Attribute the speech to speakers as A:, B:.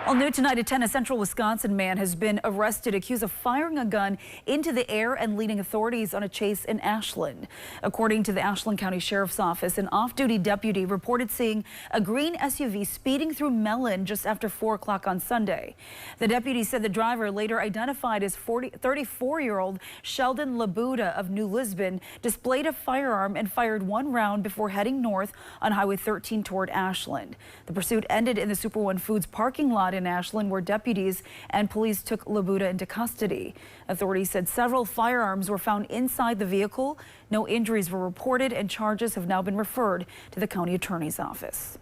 A: Well, new tonight, a 10, a central Wisconsin man has been arrested accused of firing a gun into the air and leading authorities on a chase in Ashland. According to the Ashland County Sheriff's Office, an off-duty deputy reported seeing a green SUV speeding through Mellon just after 4 o'clock on Sunday. The deputy said the driver, later identified as 34-year-old Sheldon Labuda of New Lisbon, displayed a firearm and fired 1 round before heading north on Highway 13 toward Ashland. The pursuit ended in the Super One Foods parking lot in Ashland, where deputies and police took Labuda into custody. Authorities said several firearms were found inside the vehicle. No injuries were reported, and charges have now been referred to the county attorney's office.